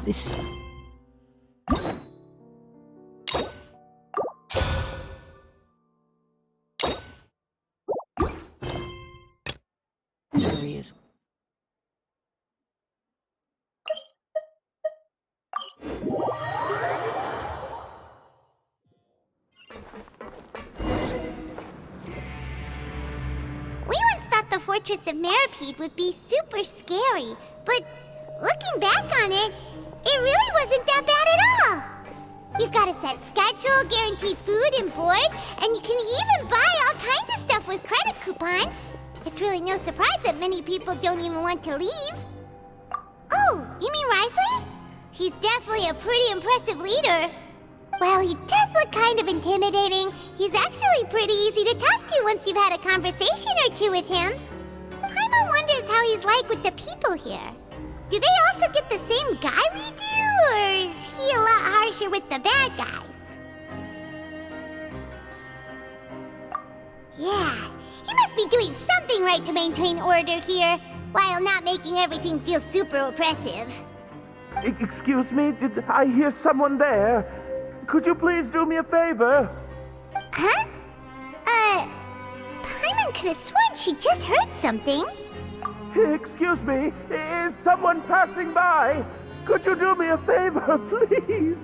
This... There he is. We once thought the Fortress of Meripede would be super scary, but looking back on it, it really wasn't that bad at all. You've got a set schedule, guaranteed food and board, and you can even buy all kinds of stuff with credit coupons. It's really no surprise that many people don't even want to leave. Oh, you mean Wriothesley? He's definitely a pretty impressive leader. Well, he does look kind of intimidating. He's actually pretty easy to talk to once you've had a conversation or two with him. Paimon wonders how he's like with the people here. Do they also get the same guy we do, or is he a lot harsher with the bad guys? Yeah, he must be doing something right to maintain order here, while not making everything feel super oppressive. Excuse me, did I hear someone there? Could you please do me a favor? Huh? Paimon could have sworn she just heard something. Excuse me, is someone passing by? Could you do me a favor, please?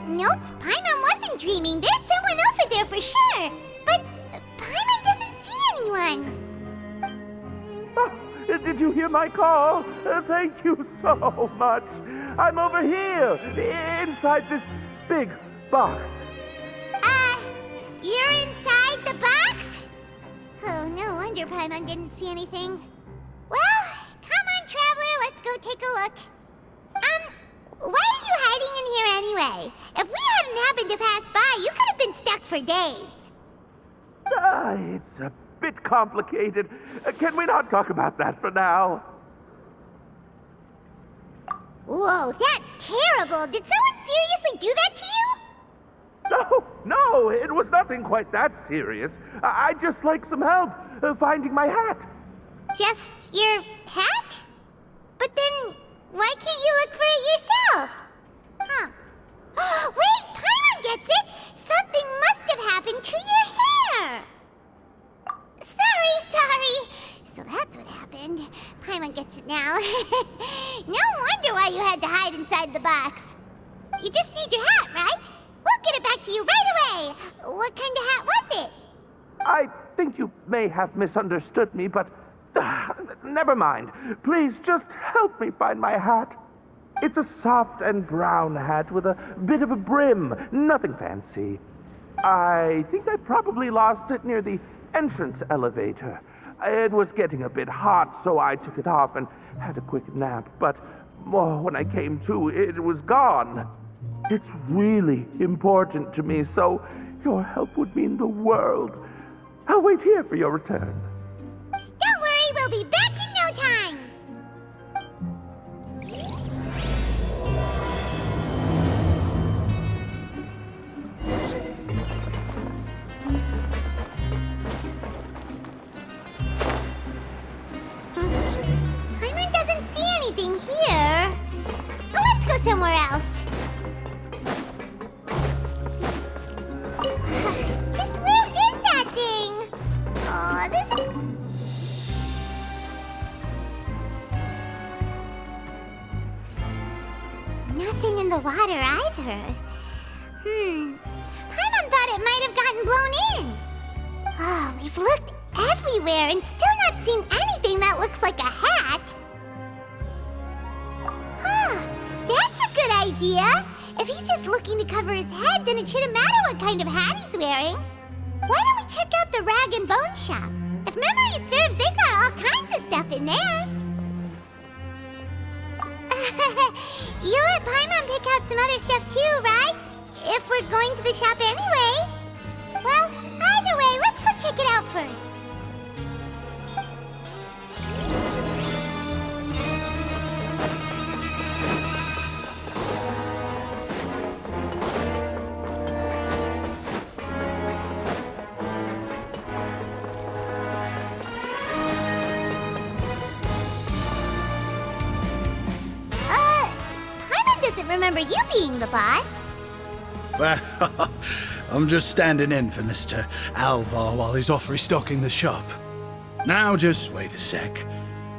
Nope, Paimon wasn't dreaming. There's someone over there for sure. But Paimon doesn't see anyone. Oh, did you hear my call? Thank you so much. I'm over here, inside this big box. You're inside the box? Oh, no wonder Paimon didn't see anything. Well, come on, Traveler, let's go take a look. Why are you hiding in here anyway? If we hadn't happened to pass by, you could have been stuck for days. It's a bit complicated. Can we not talk about that for now? Whoa, that's terrible. Did someone seriously do that to you? No, it was nothing quite that serious. I'd just like some help finding my hat. Just your hat? But then, why can't you look for it yourself? Huh. Wait, Paimon gets it! Something must have happened to your hair! Sorry. So that's what happened. Paimon gets it now. No wonder why you had to hide inside the box. You just need your hat, right? We'll get it back to you right away. What kind of hat was it? I think you may have misunderstood me, but never mind. Please just help me find my hat. It's a soft and brown hat with a bit of a brim. Nothing fancy. I think I probably lost it near the entrance elevator. It was getting a bit hot, so I took it off and had a quick nap. But when I came to, it was gone. It's really important to me, so your help would mean the world. I'll wait here for your return. Don't worry, we'll be back in no time. Paimon doesn't see anything here. Well, let's go somewhere else. Just where is that thing? Oh, this... Nothing in the water either. Paimon thought it might have gotten blown in. Oh, we've looked everywhere and still not seen anything that looks like a hat. Huh, that's a good idea. If he's just looking to cover his head, then it shouldn't matter what kind of hat he's wearing. Why don't we check out the rag and bone shop? If memory serves, they got all kinds of stuff in there. You let Paimon pick out some other stuff too, right? If we're going to the shop anyway. Well, either way, let's go check it out first. doesn't remember you being the boss. Well, I'm just standing in for Mr. Alvar while he's off restocking the shop. Now just wait a sec.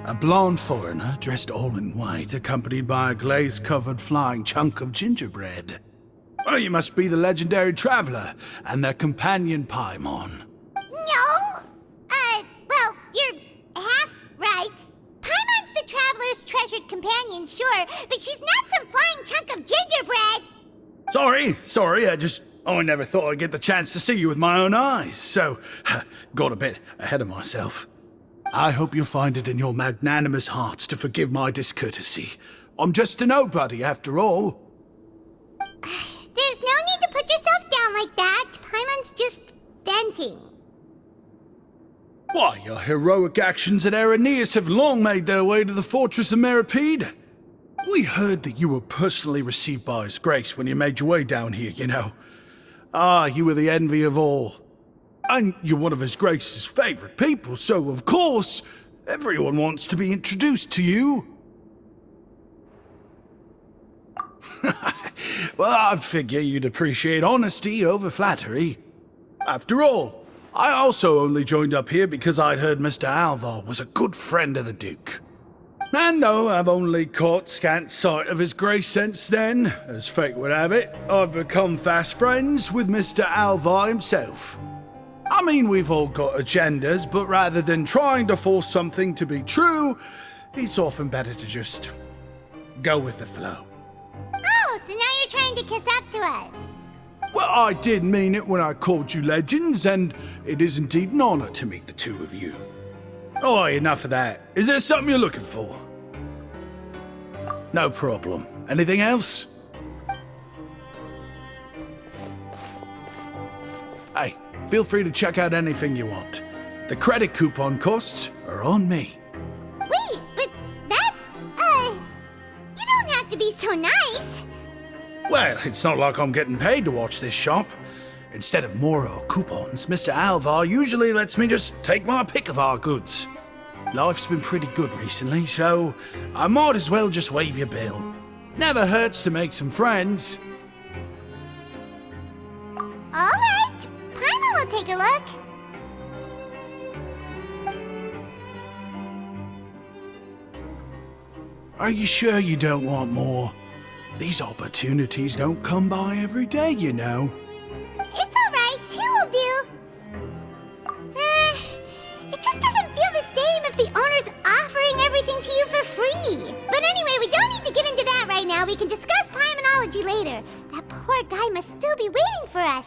A blonde foreigner dressed all in white, accompanied by a glaze-covered flying chunk of gingerbread. Oh, you must be the legendary traveler and their companion Paimon. No! Well, you're half right. Paimon's the traveler's treasured companion, sure, but she's not some flying chunk of gingerbread! Sorry, I never thought I'd get the chance to see you with my own eyes, so got a bit ahead of myself. I hope you'll find it in your magnanimous hearts to forgive my discourtesy. I'm just a nobody, after all. There's no need to put yourself down like that. Paimon's just venting. Why, your heroic actions at Aeneas have long made their way to the fortress of Meripede. We heard that you were personally received by His Grace when you made your way down here, you know. Ah, you were the envy of all. And you're one of His Grace's favorite people, so of course, everyone wants to be introduced to you. Well, I'd figure you'd appreciate honesty over flattery. After all, I also only joined up here because I'd heard Mr. Alvar was a good friend of the Duke. And though I've only caught scant sight of His Grace since then, as fate would have it, I've become fast friends with Mr. Alvar himself. I mean, we've all got agendas, but rather than trying to force something to be true, it's often better to just go with the flow. Oh, so now you're trying to kiss up to us. Well, I did mean it when I called you legends, and it is indeed an honor to meet the two of you. Oh, enough of that. Is there something you're looking for? No problem. Anything else? Hey, feel free to check out anything you want. The credit coupon costs are on me. Wait, but that's, you don't have to be so nice. Well, it's not like I'm getting paid to watch this shop. Instead of more or coupons, Mr. Alvar usually lets me just take my pick of our goods. Life's been pretty good recently, so I might as well just waive your bill. Never hurts to make some friends. All right, Paimon will take a look. Are you sure you don't want more? These opportunities don't come by every day, you know. It's all right, two will do. It just doesn't feel the same if the owner's offering everything to you for free. But anyway, we don't need to get into that right now. We can discuss Paimonology later. That poor guy must still be waiting for us.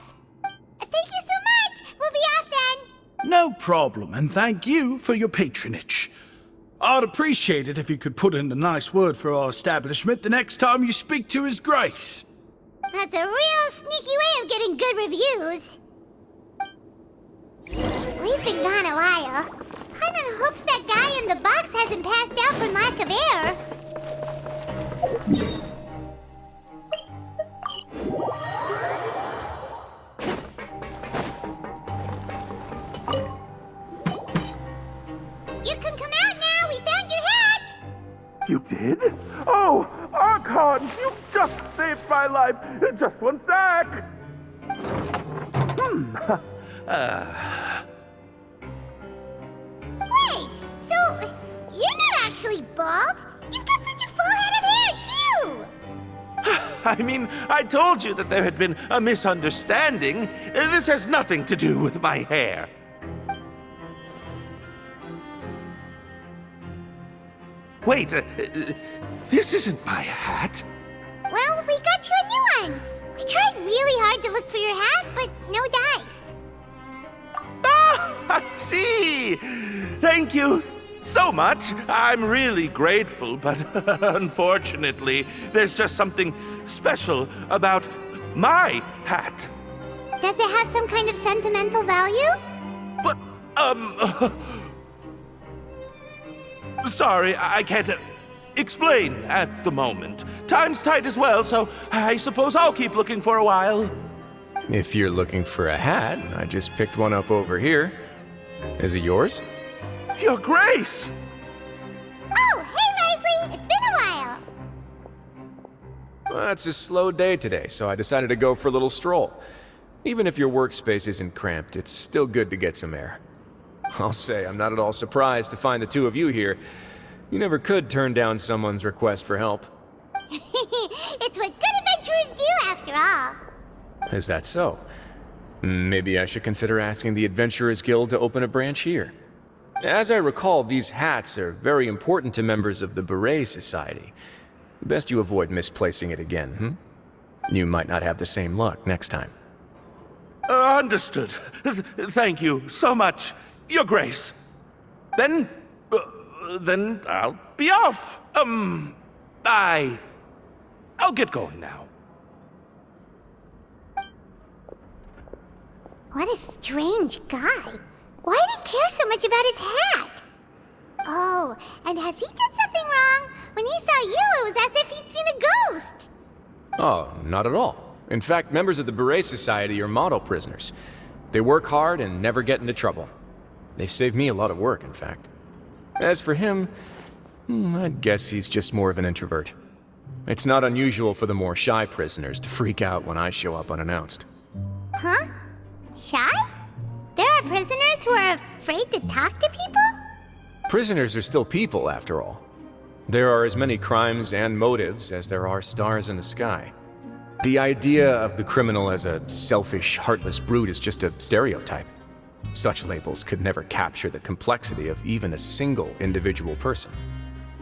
Thank you so much. We'll be off then. No problem, and thank you for your patronage. I'd appreciate it if you could put in a nice word for our establishment the next time you speak to His Grace. That's a real sneaky way of getting good reviews. We've been gone a while. Paimon hopes that guy in the box hasn't passed out from lack of air. You can come out now. We found your hat. You did? Oh, Archon, you just saved my life. Just one sec. Wait, so you're not actually bald? You've got such a full head of hair, too! I mean, I told you that there had been a misunderstanding. This has nothing to do with my hair. Wait, this isn't my hat. Well, we got you a new one. We tried really hard to look for your hat, but no dice. Ah, I see. Thank you so much. I'm really grateful, but unfortunately, there's just something special about my hat. Does it have some kind of sentimental value? But, sorry, I can't explain at the moment. Time's tight as well, so I suppose I'll keep looking for a while. If you're looking for a hat, I just picked one up over here. Is it yours? Your Grace! Oh, hey, Wriothesley! It's been a while. Well, it's a slow day today, so I decided to go for a little stroll. Even if your workspace isn't cramped, it's still good to get some air. I'll say I'm not at all surprised to find the two of you here. You never could turn down someone's request for help. It's what good adventurers do, after all. Is that so? Maybe I should consider asking the Adventurers Guild to open a branch here. As I recall, these hats are very important to members of the Beret Society. Best you avoid misplacing it again, You might not have the same luck next time. Understood. Thank you so much, Your Grace. Then I'll be off. I'll get going now. What a strange guy. Why did he care so much about his hat? Oh, and has he done something wrong? When he saw you, it was as if he'd seen a ghost. Oh, not at all. In fact, members of the Beret Society are model prisoners. They work hard and never get into trouble. They've saved me a lot of work, in fact. As for him, I'd guess he's just more of an introvert. It's not unusual for the more shy prisoners to freak out when I show up unannounced. Huh? Shy? There are prisoners who are afraid to talk to people? Prisoners are still people, after all. There are as many crimes and motives as there are stars in the sky. The idea of the criminal as a selfish, heartless brute is just a stereotype. Such labels could never capture the complexity of even a single individual person.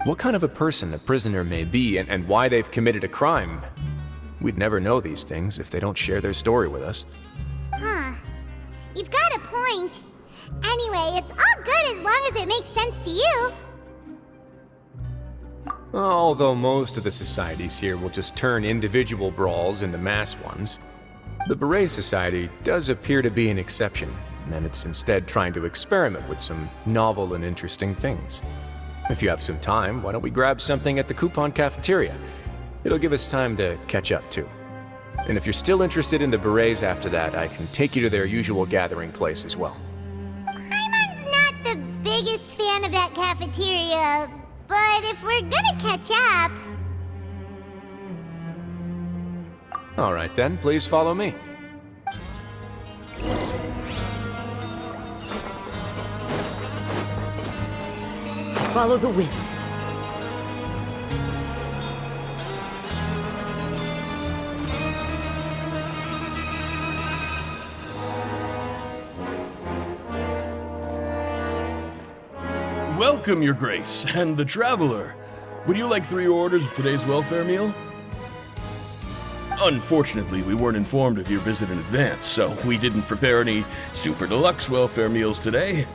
What kind of a person a prisoner may be and why they've committed a crime, we'd never know these things if they don't share their story with us. Huh. You've got a point. Anyway, it's all good as long as it makes sense to you. Although most of the societies here will just turn individual brawls into mass ones, the Beret Society does appear to be an exception, and it's instead trying to experiment with some novel and interesting things. If you have some time, why don't we grab something at the Coupon Cafeteria? It'll give us time to catch up too. And if you're still interested in the Berets after that, I can take you to their usual gathering place as well. Paimon's not the biggest fan of that cafeteria, but if we're gonna catch up... Alright then, please follow me. Follow the wind. Welcome, Your Grace, and the Traveler. Would you like 3 orders of today's welfare meal? Unfortunately, we weren't informed of your visit in advance, so we didn't prepare any super deluxe welfare meals today.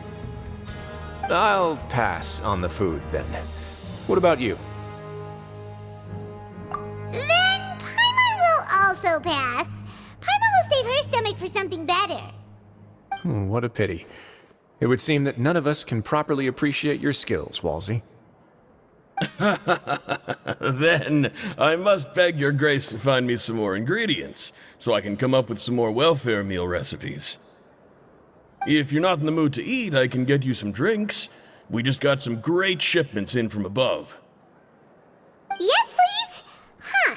I'll pass on the food then. What about you? Then Paimon will also pass. Paimon will save her stomach for something better. What a pity. It would seem that none of us can properly appreciate your skills, Walsey. Then I must beg Your Grace to find me some more ingredients, so I can come up with some more welfare meal recipes. If you're not in the mood to eat, I can get you some drinks. We just got some great shipments in from above. Yes, please? Huh.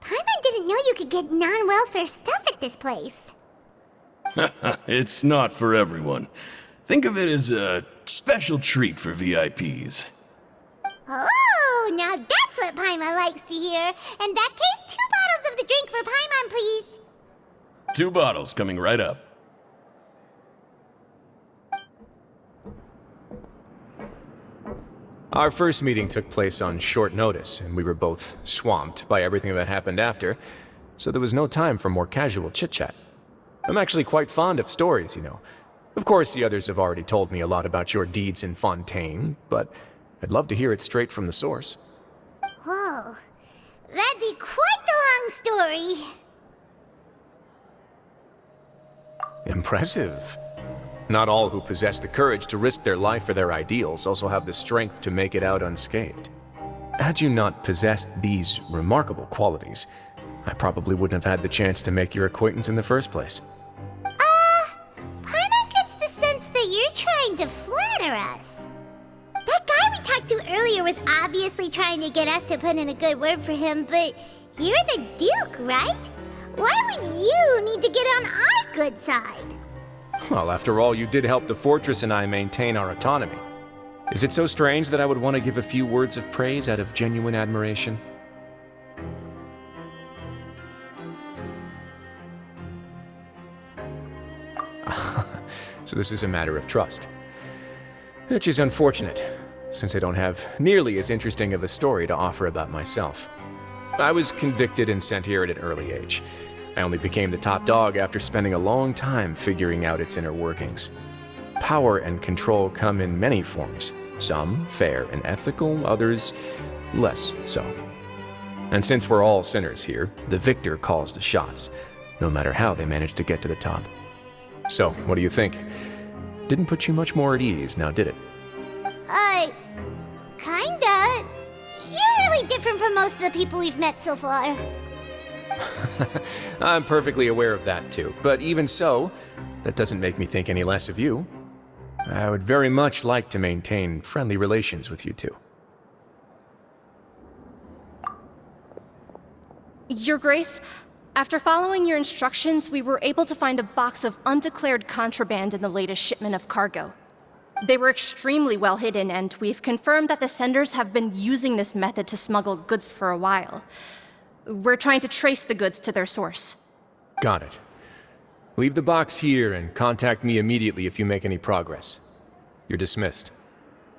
Paimon didn't know you could get non-welfare stuff at this place. It's not for everyone. Think of it as a special treat for VIPs. Oh, now that's what Paimon likes to hear. In that case, 2 bottles of the drink for Paimon, please. 2 bottles coming right up. Our first meeting took place on short notice, and we were both swamped by everything that happened after, so there was no time for more casual chit-chat. I'm actually quite fond of stories, you know. Of course, the others have already told me a lot about your deeds in Fontaine, but I'd love to hear it straight from the source. Whoa. That'd be quite the long story. Impressive. Not all who possess the courage to risk their life for their ideals also have the strength to make it out unscathed. Had you not possessed these remarkable qualities, I probably wouldn't have had the chance to make your acquaintance in the first place. Paimon gets the sense that you're trying to flatter us. That guy we talked to earlier was obviously trying to get us to put in a good word for him, but You're the Duke, right? Why would you need to get on our good side? Well, after all, you did help the fortress and I maintain our autonomy. Is it so strange that I would want to give a few words of praise out of genuine admiration? So this is a matter of trust. Which is unfortunate, since I don't have nearly as interesting of a story to offer about myself. I was convicted and sent here at an early age. I only became the top dog after spending a long time figuring out its inner workings. Power and control come in many forms, some fair and ethical, others less so. And since we're all sinners here, the victor calls the shots, no matter how they manage to get to the top. So, what do you think? Didn't put you much more at ease, now did it? Kinda. You're really different from most of the people we've met so far. I'm perfectly aware of that too, but even so, that doesn't make me think any less of you. I would very much like to maintain friendly relations with you two. Your Grace, after following your instructions, we were able to find a box of undeclared contraband in the latest shipment of cargo. They were extremely well hidden, and we've confirmed that the senders have been using this method to smuggle goods for a while. We're trying to trace the goods to their source. Got it. Leave the box here and contact me immediately if you make any progress. You're dismissed.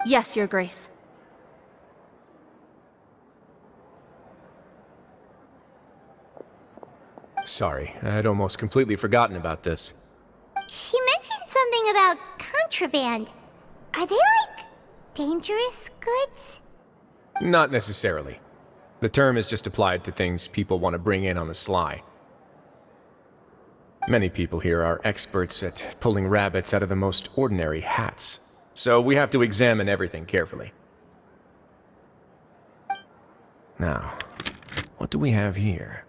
Yes, Your Grace. Sorry, I'd almost completely forgotten about this. She mentioned something about contraband. Are they like dangerous goods? Not necessarily. The term is just applied to things people want to bring in on the sly. Many people here are experts at pulling rabbits out of the most ordinary hats, so we have to examine everything carefully. Now, what do we have here?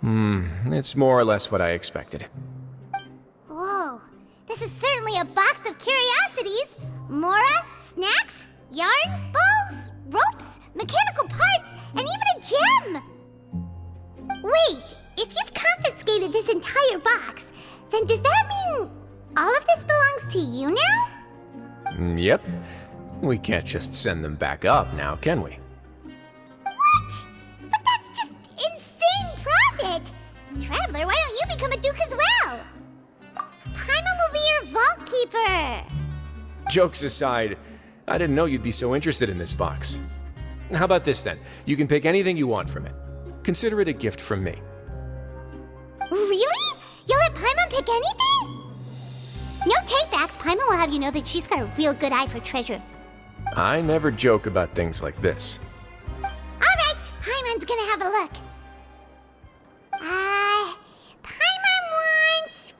It's more or less what I expected. Whoa, this is certainly a box of curiosities. Mora, snacks, yarn, balls, ropes, mechanical parts, and even a gem! Wait, if you've confiscated this entire box, then does that mean all of this belongs to you now? Yep. We can't just send them back up now, can we? What? But that's just insane profit! Traveler, why don't you become a duke as well? Paimon will be your vault keeper! Jokes aside, I didn't know you'd be so interested in this box. How about this then? You can pick anything you want from it. Consider it a gift from me. Really? You'll let Paimon pick anything? No takebacks. Paimon will have you know that she's got a real good eye for treasure. I never joke about things like this. Alright, Paimon's gonna have a look. Paimon wants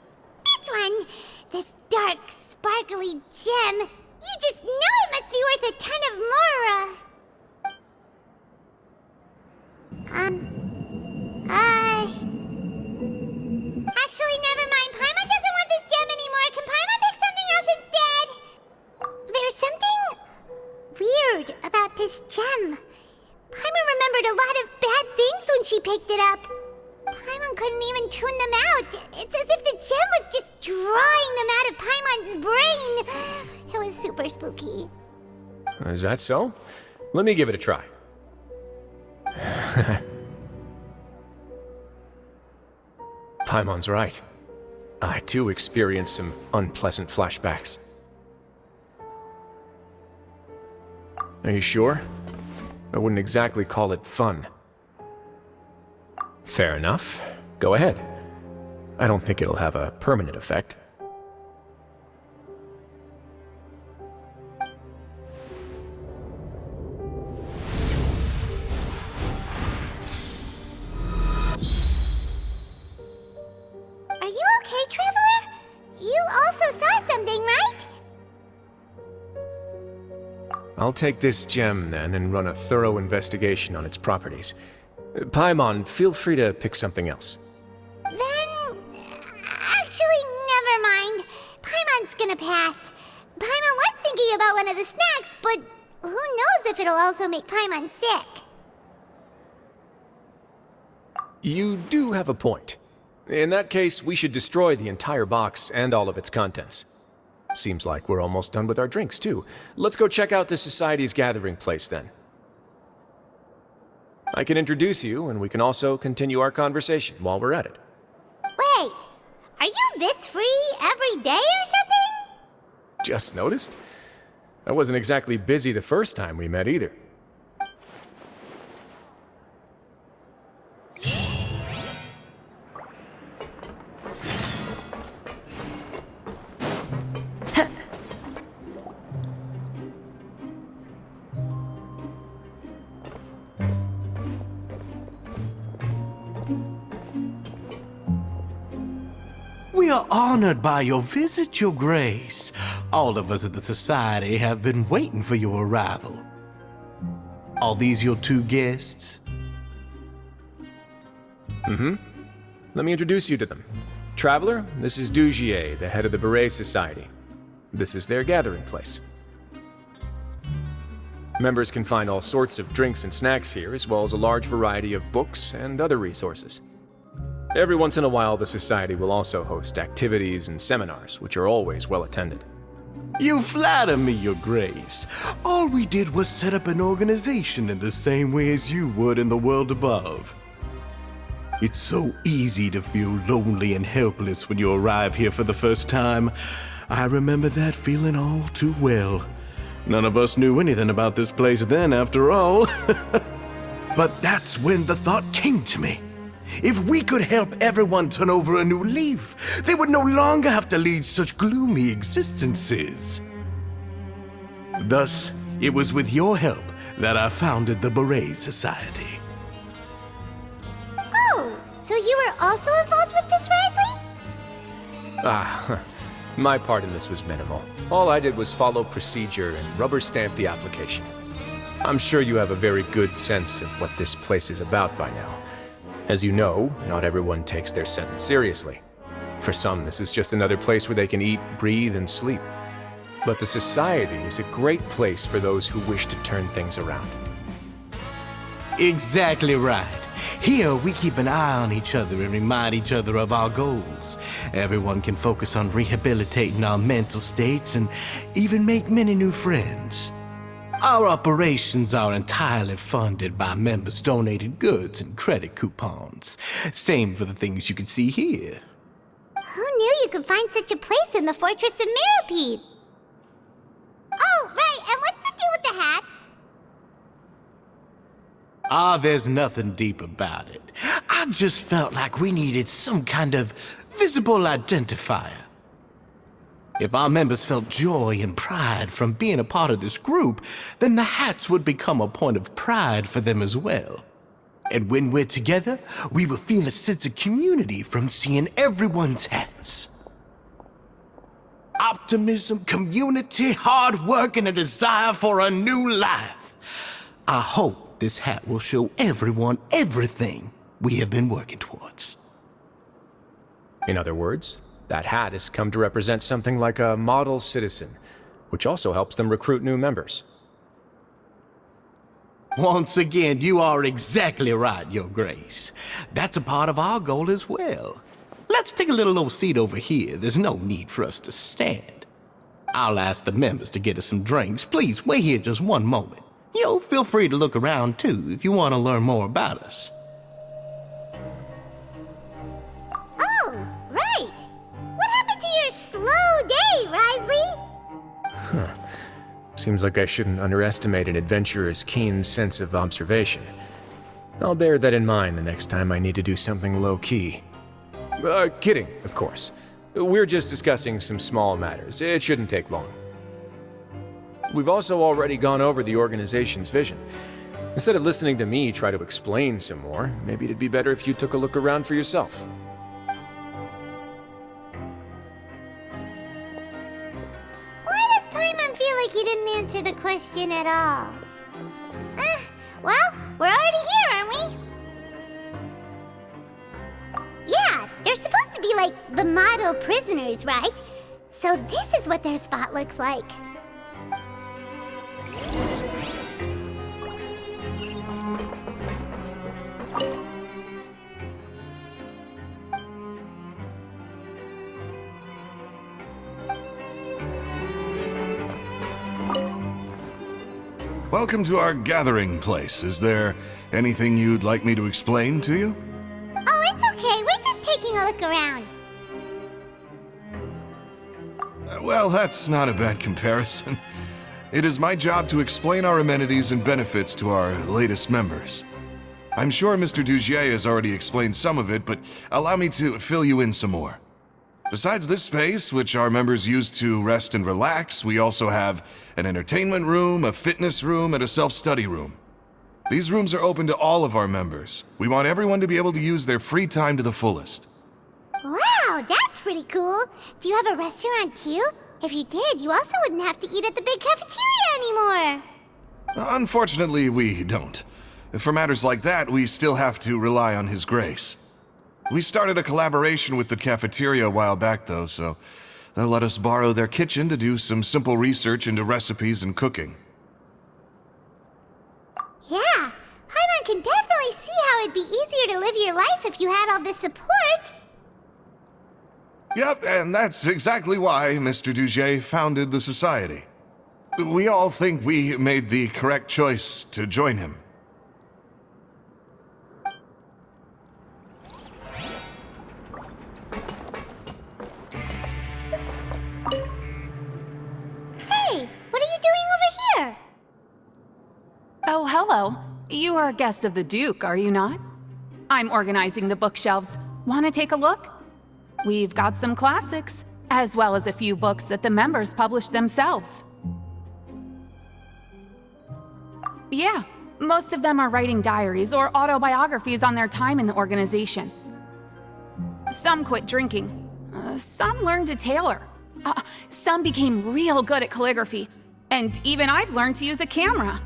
this one. This dark, sparkly gem. You just know it must be worth a ton of Mora. Actually, never mind. Paimon doesn't want this gem anymore. Can Paimon pick something else instead? There's something weird about this gem. Paimon remembered a lot of bad things when she picked it up. Paimon couldn't even tune them out. It's as if the gem was just drawing them out of Paimon's brain. It was super spooky. Is that so? Let me give it a try. Paimon's right. I too experienced some unpleasant flashbacks. Are you sure? I wouldn't exactly call it fun. Fair enough. Go ahead. I don't think it'll have a permanent effect. Are you okay, Traveler? You also saw something, right? I'll take this gem then and run a thorough investigation on its properties. Paimon, feel free to pick something else. Then... actually, never mind. Paimon's gonna pass. Paimon was thinking about one of the snacks, but who knows if it'll also make Paimon sick. You do have a point. In that case, we should destroy the entire box and all of its contents. Seems like we're almost done with our drinks, too. Let's go check out the Society's gathering place, then. I can introduce you, and we can also continue our conversation while we're at it. Wait, are you this free every day or something? Just noticed? I wasn't exactly busy the first time we met, either. We are honored by your visit, Your Grace. All of us at the Society have been waiting for your arrival. Are these your two guests? Let me introduce you to them. Traveler, this is Dugier, the head of the Beret Society. This is their gathering place. Members can find all sorts of drinks and snacks here, as well as a large variety of books and other resources. Every once in a while, the Society will also host activities and seminars, which are always well attended. You flatter me, Your Grace. All we did was set up an organization in the same way as you would in the world above. It's so easy to feel lonely and helpless when you arrive here for the first time. I remember that feeling all too well. None of us knew anything about this place then, after all. But that's when the thought came to me. If we could help everyone turn over a new leaf, they would no longer have to lead such gloomy existences. Thus, it was with your help that I founded the Beret Society. Oh, so you were also involved with this, Wriothesley? My part in this was minimal. All I did was follow procedure and rubber stamp the application. I'm sure you have a very good sense of what this place is about by now. As you know, not everyone takes their sentence seriously. For some, this is just another place where they can eat, breathe, and sleep. But the Society is a great place for those who wish to turn things around. Exactly right. Here, we keep an eye on each other and remind each other of our goals. Everyone can focus on rehabilitating our mental states and even make many new friends. Our operations are entirely funded by members' donated goods and credit coupons. Same for the things you can see here. Who knew you could find such a place in the Fortress of Meripede? Oh, right, and what's the deal with the hats? There's nothing deep about it. I just felt like we needed some kind of visible identifier. If our members felt joy and pride from being a part of this group, then the hats would become a point of pride for them as well. And when we're together, we will feel a sense of community from seeing everyone's hats. Optimism, community, hard work, and a desire for a new life. I hope this hat will show everyone everything we have been working towards. In other words, that hat has come to represent something like a model citizen, which also helps them recruit new members. Once again, you are exactly right, Your Grace. That's a part of our goal as well. Let's take a little old seat over here. There's no need for us to stand. I'll ask the members to get us some drinks. Please wait here just one moment. Feel free to look around too if you want to learn more about us. Oh, right. What happened to your slow day, Wriothesley? Seems like I shouldn't underestimate an adventurer's keen sense of observation. I'll bear that in mind the next time I need to do something low-key. Kidding, of course. We're just discussing some small matters. It shouldn't take long. We've also already gone over the organization's vision. Instead of listening to me try to explain some more, maybe it'd be better if you took a look around for yourself. Why does Paimon feel like he didn't answer the question at all? Well, we're already here, aren't we? Yeah, they're supposed to be like the model prisoners, right? So this is what their spot looks like. Welcome to our gathering place. Is there anything you'd like me to explain to you? Oh, it's okay. We're just taking a look around. Well, that's not a bad comparison. It is my job to explain our amenities and benefits to our latest members. I'm sure Mr. Dugier has already explained some of it, but allow me to fill you in some more. Besides this space, which our members use to rest and relax, we also have an entertainment room, a fitness room, and a self-study room. These rooms are open to all of our members. We want everyone to be able to use their free time to the fullest. Wow, that's pretty cool. Do you have a restaurant too? If you did, you also wouldn't have to eat at the big cafeteria anymore. Unfortunately, we don't. For matters like that, we still have to rely on His Grace. We started a collaboration with the cafeteria a while back, though, so they'll let us borrow their kitchen to do some simple research into recipes and cooking. Yeah, Paimon can definitely see how it'd be easier to live your life if you had all this support. Yep, and that's exactly why Mr. Dugier founded the society. We all think we made the correct choice to join him. Hey, what are you doing over here? Oh, hello. You are guests of the Duke, are you not? I'm organizing the bookshelves. Want to take a look? We've got some classics, as well as a few books that the members published themselves. Yeah, most of them are writing diaries or autobiographies on their time in the organization. Some quit drinking. Some learned to tailor. Some became real good at calligraphy. And even I've learned to use a camera.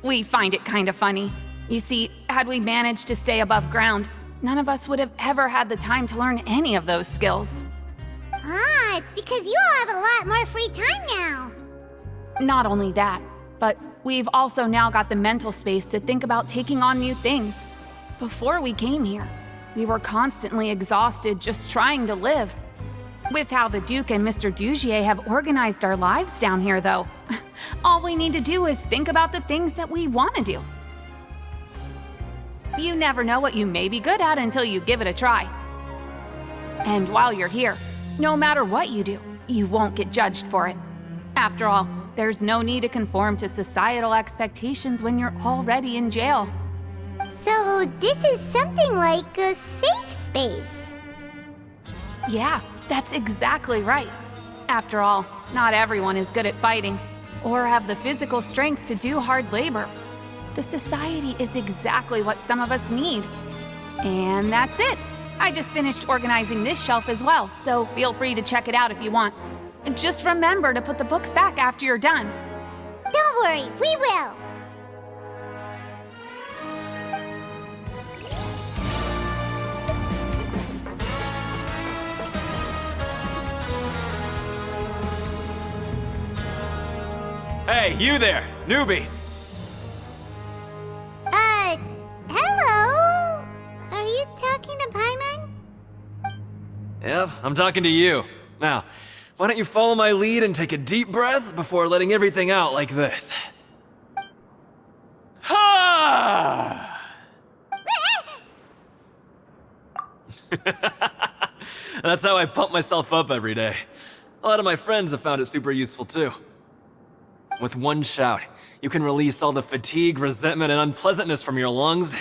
We find it kind of funny. You see, had we managed to stay above ground, none of us would have ever had the time to learn any of those skills. Ah, it's because you all have a lot more free time now. Not only that, but we've also now got the mental space to think about taking on new things. Before we came here, we were constantly exhausted just trying to live. With how the Duke and Mr. Dugier have organized our lives down here, though, all we need to do is think about the things that we want to do. You never know what you may be good at until you give it a try. And while you're here, no matter what you do, you won't get judged for it. After all, there's no need to conform to societal expectations when you're already in jail. So this is something like a safe space. Yeah, that's exactly right. After all, not everyone is good at fighting, or have the physical strength to do hard labor. The society is exactly what some of us need. And that's it. I just finished organizing this shelf as well, so feel free to check it out if you want. Just remember to put the books back after you're done. Don't worry, we will. Hey, you there, newbie! Hello? Are you talking to Paimon? Yep, I'm talking to you. Now, why don't you follow my lead and take a deep breath before letting everything out like this? Ha! That's how I pump myself up every day. A lot of my friends have found it super useful too. With one shout, you can release all the fatigue, resentment, and unpleasantness from your lungs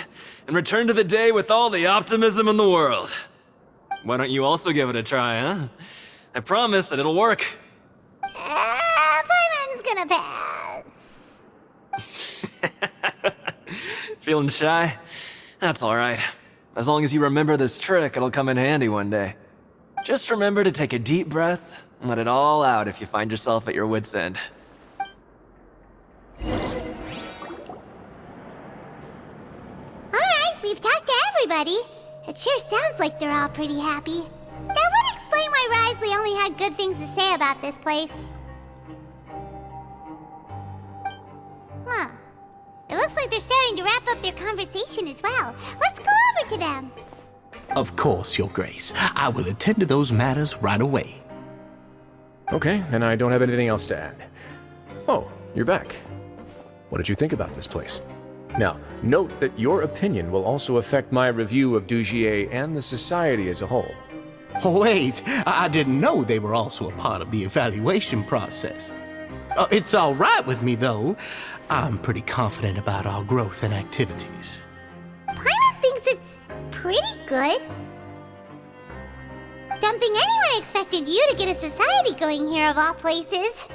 and return to the day with all the optimism in the world. Why don't you also give it a try, huh? I promise that it'll work. Paimon's gonna pass. Feeling shy? That's alright. As long as you remember this trick, it'll come in handy one day. Just remember to take a deep breath and let it all out if you find yourself at your wit's end. Alright, we've talked to everybody. It sure sounds like they're all pretty happy. That would explain why Wriothesley only had good things to say about this place. Huh. It looks like they're starting to wrap up their conversation as well. Let's go over to them. Of course, Your Grace. I will attend to those matters right away. Okay, then I don't have anything else to add. Oh, you're back. What did you think about this place? Now, note that your opinion will also affect my review of Dugier and the society as a whole. Wait, I didn't know they were also a part of the evaluation process. It's all right with me, though. I'm pretty confident about our growth and activities. Paimon thinks it's pretty good. Don't think anyone expected you to get a society going here of all places.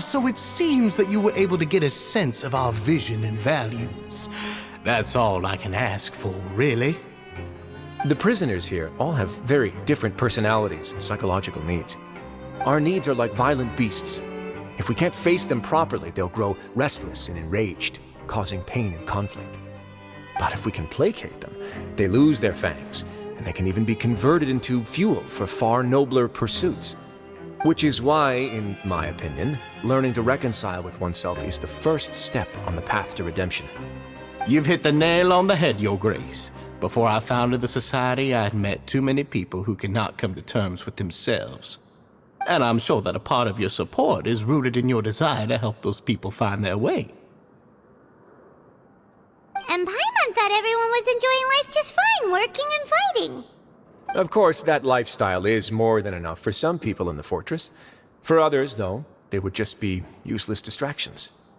So it seems that you were able to get a sense of our vision and values. That's all I can ask for, really. The prisoners here all have very different personalities and psychological needs. Our needs are like violent beasts. If we can't face them properly, they'll grow restless and enraged, causing pain and conflict. But if we can placate them, they lose their fangs, and they can even be converted into fuel for far nobler pursuits. Which is why, in my opinion, learning to reconcile with oneself is the first step on the path to redemption. You've hit the nail on the head, Your Grace. Before I founded the Society, I had met too many people who could not come to terms with themselves. And I'm sure that a part of your support is rooted in your desire to help those people find their way. And Paimon thought everyone was enjoying life just fine, working and fighting. Of course, that lifestyle is more than enough for some people in the fortress. For others, though, they would just be useless distractions.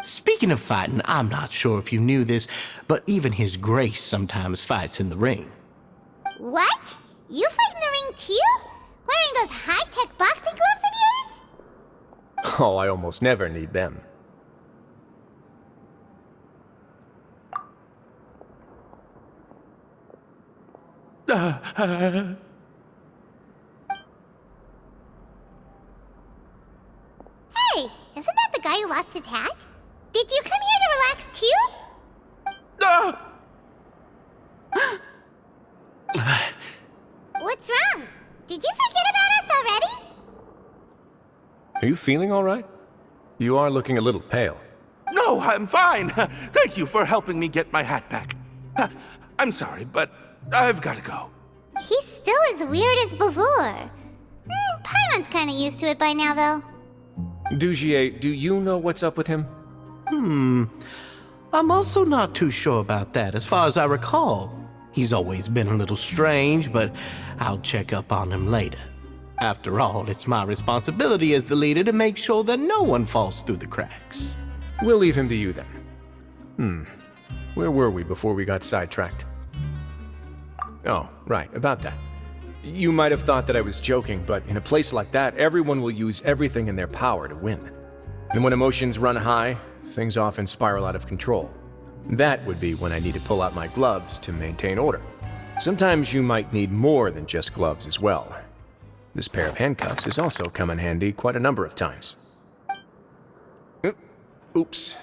Speaking of fighting, I'm not sure if you knew this, but even His Grace sometimes fights in the ring. What? You fight in the ring too? Wearing those high-tech boxing gloves of yours? Oh, I almost never need them. Hey, isn't that the guy who lost his hat? Did you come here to relax too? What's wrong? Did you forget about us already? Are you feeling all right? You are looking a little pale. No, I'm fine. Thank you for helping me get my hat back. I'm sorry, but I've got to go. He's still as weird as before. Paimon's kinda used to it by now, though. Dugier, do you know what's up with him? I'm also not too sure about that. As far as I recall, he's always been a little strange, but I'll check up on him later. After all, it's my responsibility as the leader to make sure that no one falls through the cracks. We'll leave him to you then. Where were we before we got sidetracked? Oh, right, about that. You might have thought that I was joking, but in a place like that, everyone will use everything in their power to win. And when emotions run high, things often spiral out of control. That would be when I need to pull out my gloves to maintain order. Sometimes you might need more than just gloves as well. This pair of handcuffs has also come in handy quite a number of times. Oops.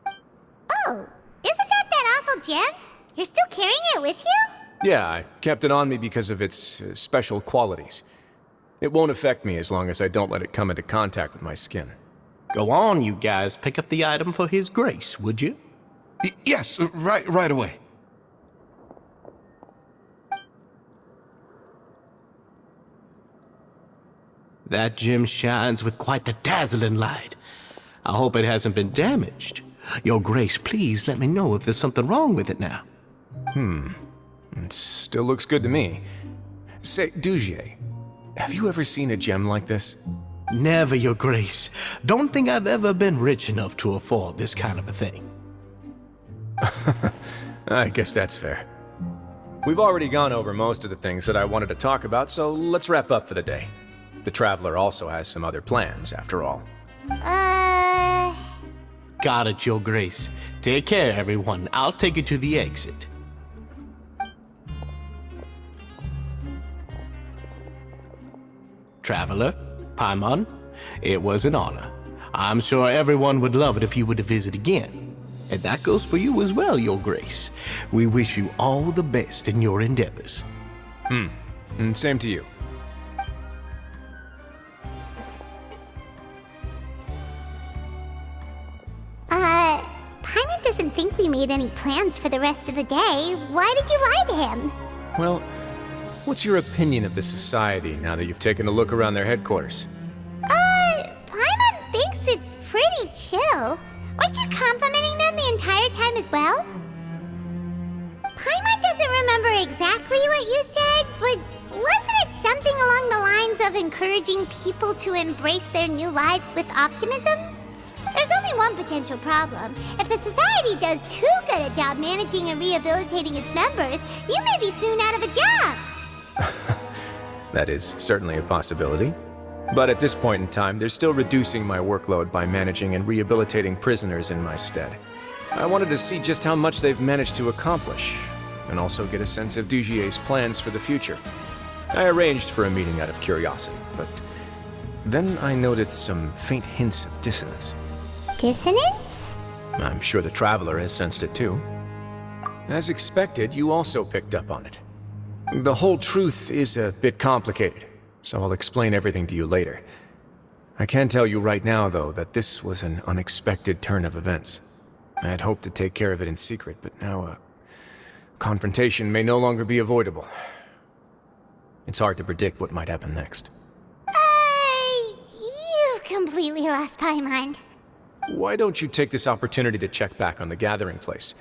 Oh, isn't that awful gem? You're still carrying it with you? Yeah, I kept it on me because of its special qualities. It won't affect me as long as I don't let it come into contact with my skin. Go on, you guys. Pick up the item for His Grace, would you? Yes, right away. That gem shines with quite the dazzling light. I hope it hasn't been damaged. Your Grace, please let me know if there's something wrong with it now. It still looks good to me. Say, Dugier, have you ever seen a gem like this? Never, Your Grace. Don't think I've ever been rich enough to afford this kind of a thing. I guess that's fair. We've already gone over most of the things that I wanted to talk about, so let's wrap up for the day. The Traveler also has some other plans, after all. Got it, Your Grace. Take care, everyone. I'll take you to the exit. Traveler, Paimon, it was an honor. I'm sure everyone would love it if you were to visit again. And that goes for you as well, Your Grace. We wish you all the best in your endeavors. And same to you. Paimon doesn't think we made any plans for the rest of the day. Why did you lie to him? Well, what's your opinion of the Society now that you've taken a look around their headquarters? exactly what you said, but wasn't it something along the lines of encouraging people to embrace their new lives with optimism? There's only one potential problem. If the society does too good a job managing and rehabilitating its members, you may be soon out of a job. That is certainly a possibility. But at this point in time, they're still reducing my workload by managing and rehabilitating prisoners in my stead. I wanted to see just how much they've managed to accomplish, and also get a sense of Dugier's plans for the future. I arranged for a meeting out of curiosity, but then I noticed some faint hints of dissonance. Dissonance? I'm sure the Traveler has sensed it too. As expected, you also picked up on it. The whole truth is a bit complicated, so I'll explain everything to you later. I can tell you right now, though, that this was an unexpected turn of events. I had hoped to take care of it in secret, but now a confrontation may no longer be avoidable. It's hard to predict what might happen next. You completely lost my mind. Why don't you take this opportunity to check back on the gathering place?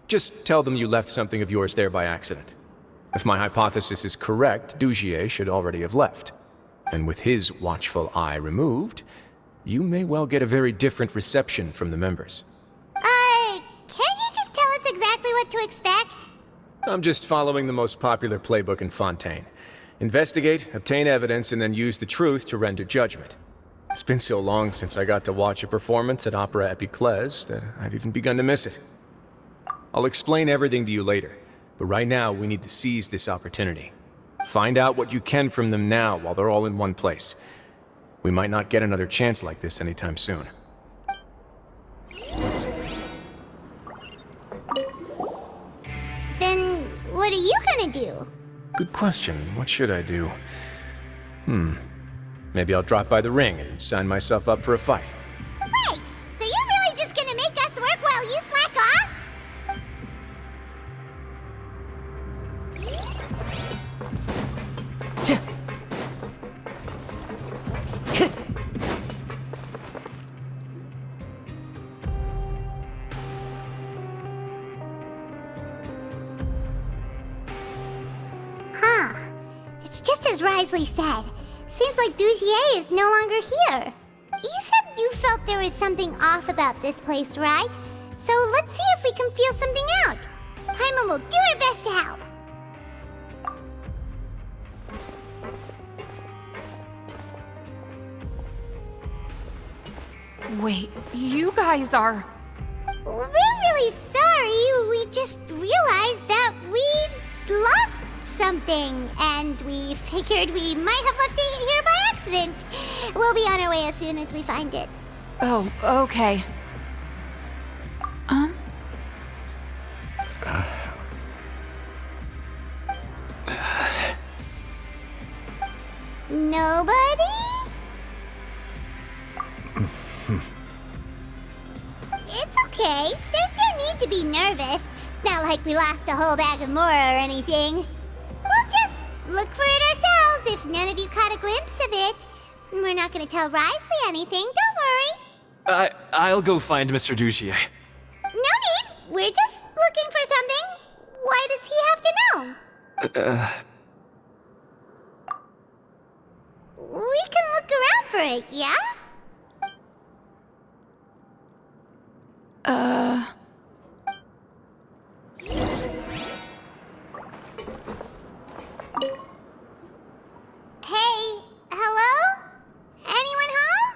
Just tell them you left something of yours there by accident. If my hypothesis is correct, Dugier should already have left. And with his watchful eye removed, you may well get a very different reception from the members. Can't you just tell us exactly what to expect? I'm just following the most popular playbook in Fontaine. Investigate, obtain evidence, and then use the truth to render judgment. It's been so long since I got to watch a performance at Opera Epiclese that I've even begun to miss it. I'll explain everything to you later, but right now we need to seize this opportunity. Find out what you can from them now while they're all in one place. We might not get another chance like this anytime soon. Then what are you gonna do? Good question. What should I do? Maybe I'll drop by the ring and sign myself up for a fight. Wait, so you're really just gonna make us work while you slack off? Huh. It's just as Wriothesley said. Seems like Dugier is no longer here. You said you felt there was something off about this place, right? So let's see if we can feel something out. Paimon will do her best to help. Wait, you guys are... We're really sorry. We just realized that we lost something, and we figured we might have left it here by accident. We'll be on our way as soon as we find it. Oh, okay. Nobody? It's okay. There's no need to be nervous. It's not like we lost a whole bag of Mora or anything. We'll just look for it ourselves if none of you caught a glimpse of it. We're not gonna tell Wriothesley anything, don't worry. I'll go find Mr. Dugier. No need. We're just looking for something. Why does he have to know? We can look around for it, yeah? Hey, hello? Anyone home?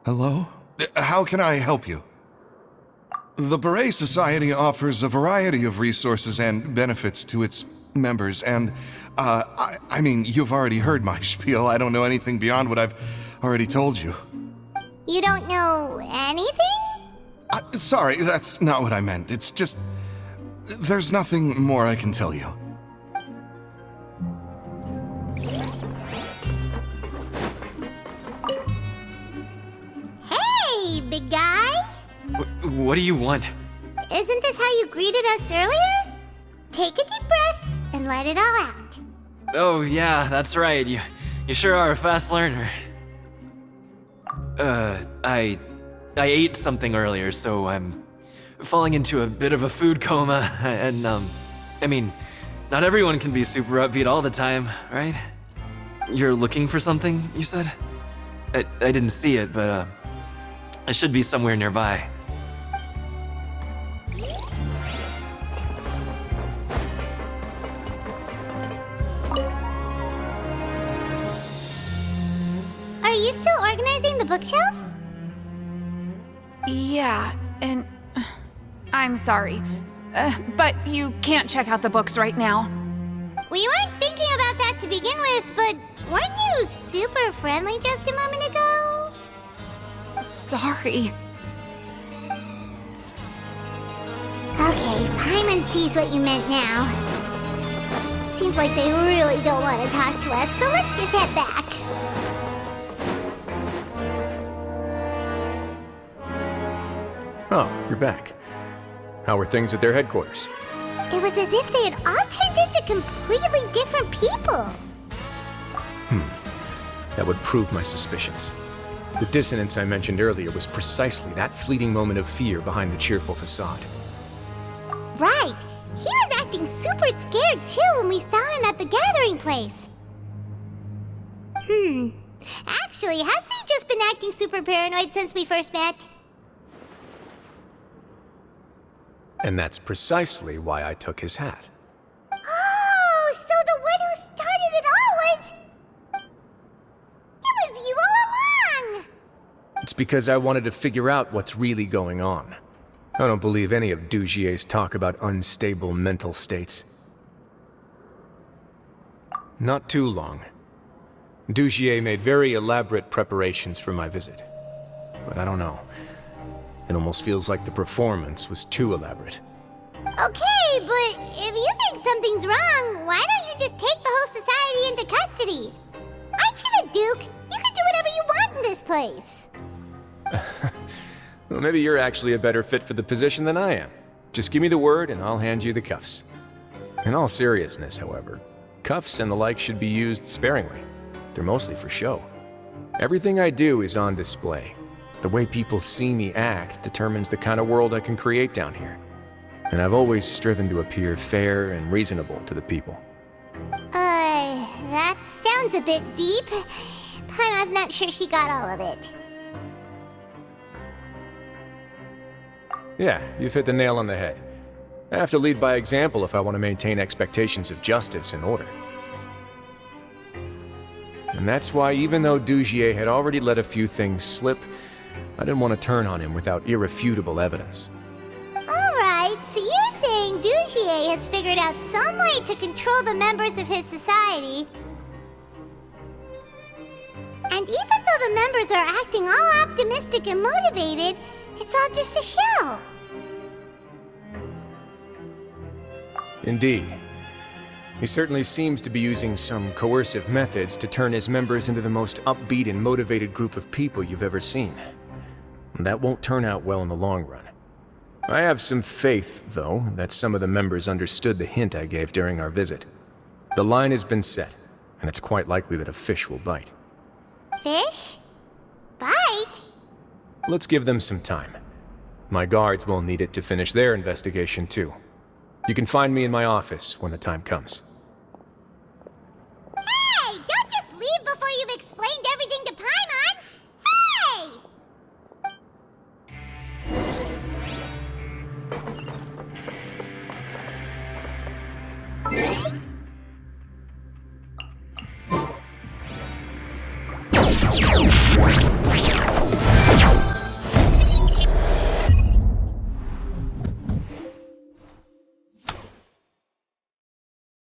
Hello? How can I help you? The Beret Society offers a variety of resources and benefits to its members, and, I mean, you've already heard my spiel. I don't know anything beyond what I've already told you. You don't know anything? Sorry, that's not what I meant. It's just... there's nothing more I can tell you. Hey, big guy. What do you want? Isn't this how you greeted us earlier? Take a deep breath and let it all out. Oh, yeah, that's right. You sure are a fast learner. I ate something earlier, so I'm falling into a bit of a food coma, and, I mean, not everyone can be super upbeat all the time, right? You're looking for something, you said? I didn't see it, but, it should be somewhere nearby. Are you still organizing the bookshelves? Yeah, and I'm sorry, but you can't check out the books right now. We weren't thinking about that to begin with, but weren't you super friendly just a moment ago? Sorry. Okay, Paimon sees what you meant now. Seems like they really don't want to talk to us, so let's just head back. Oh, you're back. How were things at their headquarters? It was as if they had all turned into completely different people. That would prove my suspicions. The dissonance I mentioned earlier was precisely that fleeting moment of fear behind the cheerful facade. Right. He was acting super scared too when we saw him at the gathering place. Actually, hasn't he just been acting super paranoid since we first met? And that's precisely why I took his hat. Oh, so the one who started it all was... It was you all along! It's because I wanted to figure out what's really going on. I don't believe any of Dugier's talk about unstable mental states. Not too long. Dugier made very elaborate preparations for my visit. But I don't know. It almost feels like the performance was too elaborate. Okay, but if you think something's wrong, why don't you just take the whole society into custody? Aren't you the Duke? You can do whatever you want in this place. Well, maybe you're actually a better fit for the position than I am. Just give me the word and I'll hand you the cuffs. In all seriousness, however, cuffs and the like should be used sparingly. They're mostly for show. Everything I do is on display. The way people see me act determines the kind of world I can create down here. And I've always striven to appear fair and reasonable to the people. That sounds a bit deep. Paimon's not sure she got all of it. Yeah, you've hit the nail on the head. I have to lead by example if I want to maintain expectations of justice and order. And that's why even though Dugier had already let a few things slip, I didn't want to turn on him without irrefutable evidence. Alright, so you're saying Dugier has figured out some way to control the members of his society. And even though the members are acting all optimistic and motivated, it's all just a show. Indeed. He certainly seems to be using some coercive methods to turn his members into the most upbeat and motivated group of people you've ever seen. And that won't turn out well in the long run. I have some faith, though, that some of the members understood the hint I gave during our visit. The line has been set, and it's quite likely that a fish will bite. Fish? Bite? Let's give them some time. My guards will need it to finish their investigation, too. You can find me in my office when the time comes. Hey! Don't just leave before you've explained everything to Paimon! Hey!